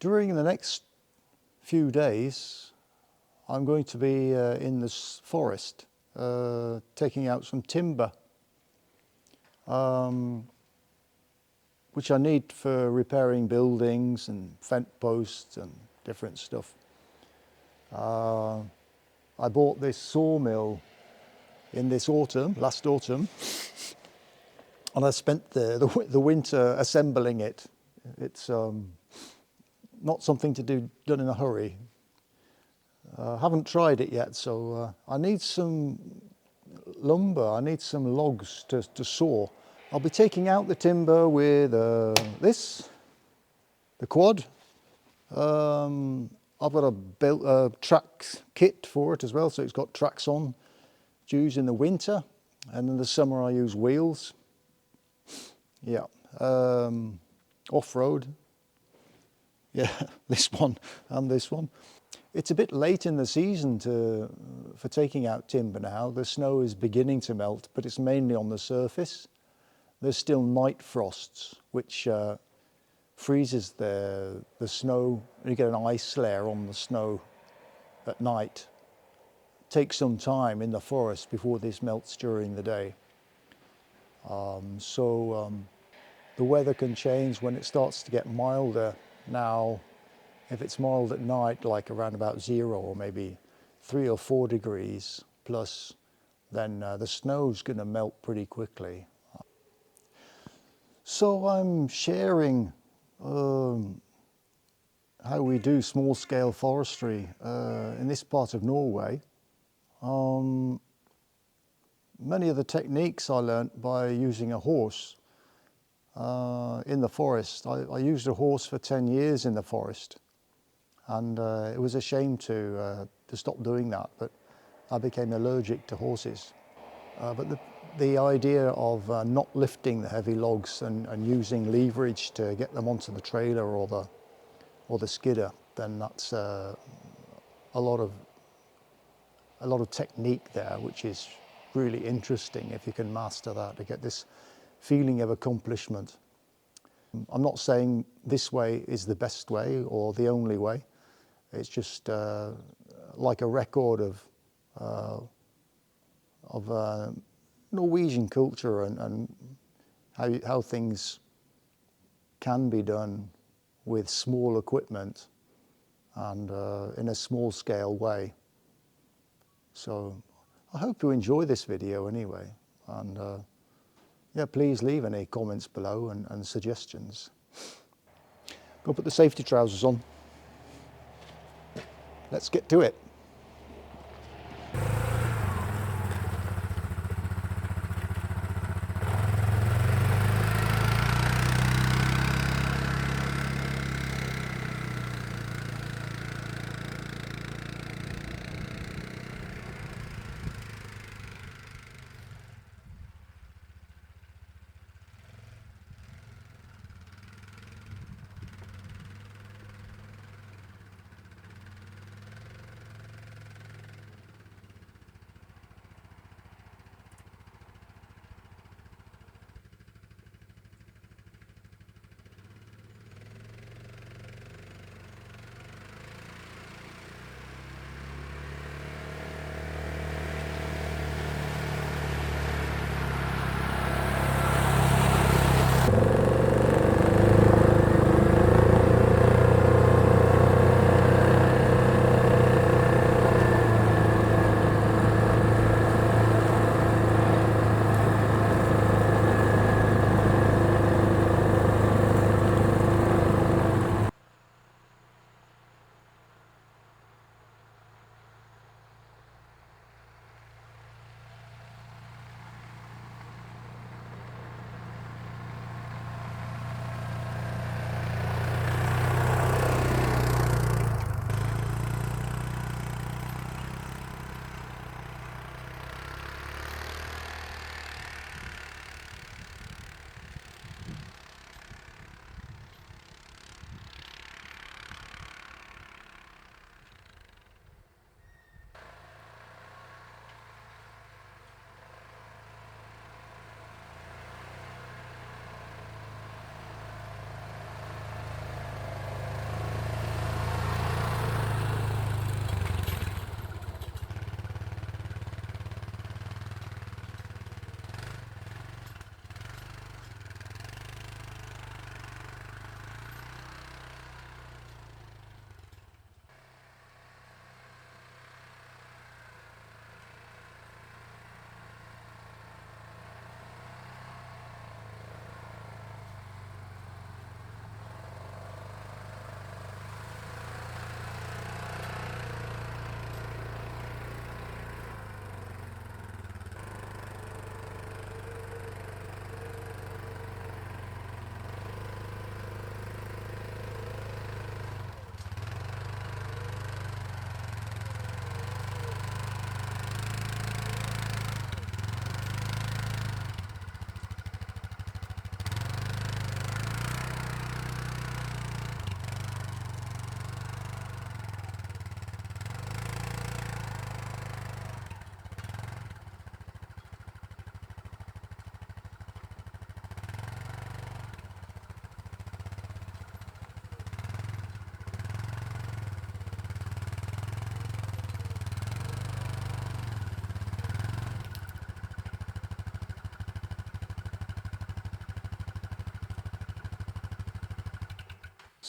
During the next few days, I'm going to be in this forest, taking out some timber, which I need for repairing buildings and fence posts and different stuff. I bought this sawmill in this autumn, last autumn, and I spent the winter assembling it. It's not something to do done in a hurry. Haven't tried it yet, so I need some lumber, I need some logs to saw. I'll be taking out the timber with the quad. I've got a track kit for it as well, so it's got tracks on. It's used in the winter, and in the summer I use wheels. Yeah, off-road. Yeah, this one and this one. It's a bit late in the season for taking out timber now. The snow is beginning to melt, but it's mainly on the surface. There's still night frosts, which freezes the snow. You get an ice layer on the snow at night. It takes some time in the forest before this melts during the day. The weather can change when it starts to get milder. Now, if it's mild at night, like around about 0 or maybe 3 or 4 degrees plus, then the snow's going to melt pretty quickly. So I'm sharing how we do small-scale forestry in this part of Norway. Many of the techniques I learnt by using a horse in the forest. I used a horse for 10 years in the forest, and it was a shame to stop doing that, but I became allergic to horses. But the idea of not lifting the heavy logs and using leverage to get them onto the trailer or the skidder, then that's a lot of technique there, which is really interesting if you can master that, to get this feeling of accomplishment. I'm not saying this way is the best way or the only way. It's just like a record of Norwegian culture and how things can be done with small equipment and in a small scale way. So I hope you enjoy this video anyway, and yeah, please leave any comments below and suggestions. Go put the safety trousers on. Let's get to it.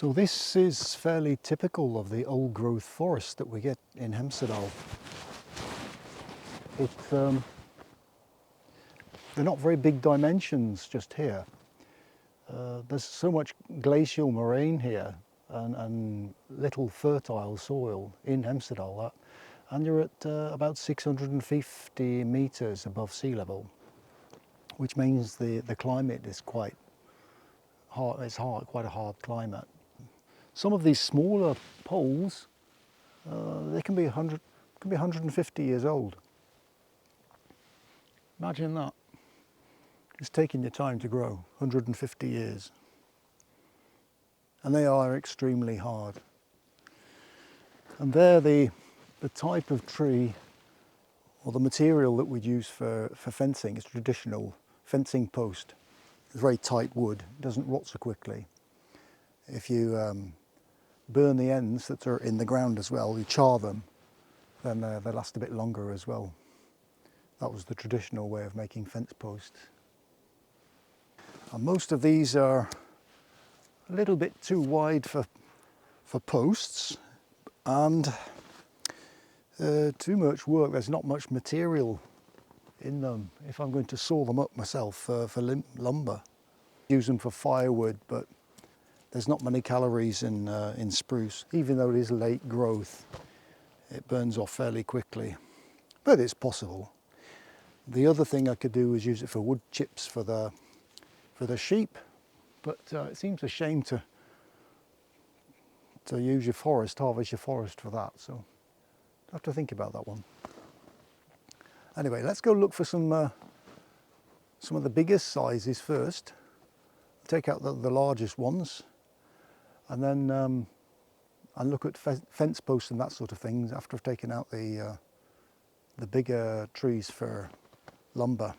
So this is fairly typical of the old growth forest that we get in Hemsedal. They're not very big dimensions just here. There's so much glacial moraine here and little fertile soil in Hemsedal, and you're at about 650 metres above sea level, which means the climate is quite hard. It's quite a hard climate. Some of these smaller poles, they can be 150 years old. Imagine that. It's taking your time to grow, 150 years. And they are extremely hard. And they're the type of tree, or the material that we'd use for fencing. It's traditional fencing post. It's very tight wood, it doesn't rot so quickly. If you burn the ends that are in the ground as well, you char them, then they last a bit longer as well. That was the traditional way of making fence posts. And most of these are a little bit too wide for posts, and too much work. There's not much material in them if I'm going to saw them up myself for lumber. Use them for firewood, but there's not many calories in spruce. Even though it is late growth, it burns off fairly quickly, but it's possible. The other thing I could do is use it for wood chips for the sheep, but it seems a shame to use your forest, harvest your forest for that, so I have to think about that one. Anyway, let's go look for some of the biggest sizes first. Take out the largest ones, and then I'll look at fence posts and that sort of things after I've taken out the bigger trees for lumber.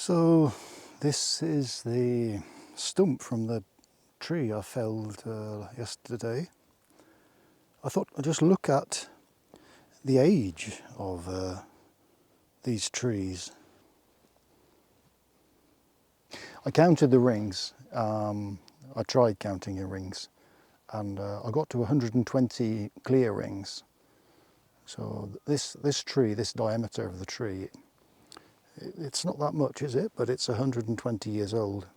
So this is the stump from the tree I felled yesterday. I thought I'd just look at the age of these trees. I counted the rings. I tried counting the rings, and I got to 120 clear rings. So this tree, this diameter of the tree, it's not that much, is it? But it's 120 years old.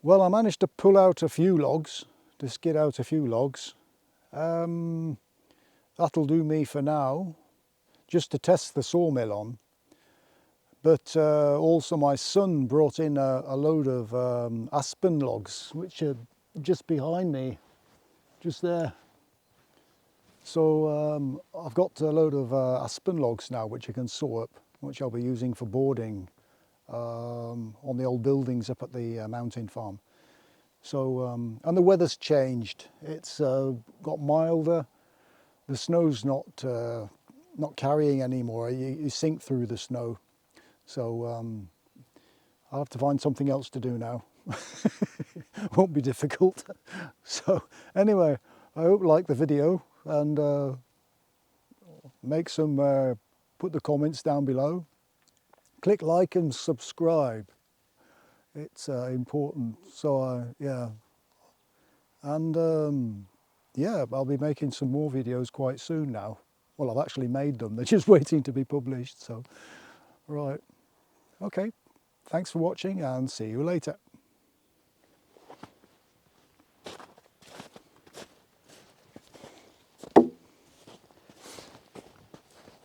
Well, I managed to pull out a few logs, to skid out a few logs. That'll do me for now, just to test the sawmill on. But also my son brought in a load of aspen logs, which are just behind me, just there. So I've got a load of aspen logs now, which I can saw up, which I'll be using for boarding on the old buildings up at the mountain farm. So, and the weather's changed. It's got milder. The snow's not carrying anymore. You sink through the snow. So I'll have to find something else to do now. Won't be difficult. So anyway, I hope you like the video, and make some, put the comments down below. Click like and subscribe. It's important. So yeah, and yeah, I'll be making some more videos quite soon now. Well, I've actually made them. They're just waiting to be published. So, right. Okay. Thanks for watching, and see you later.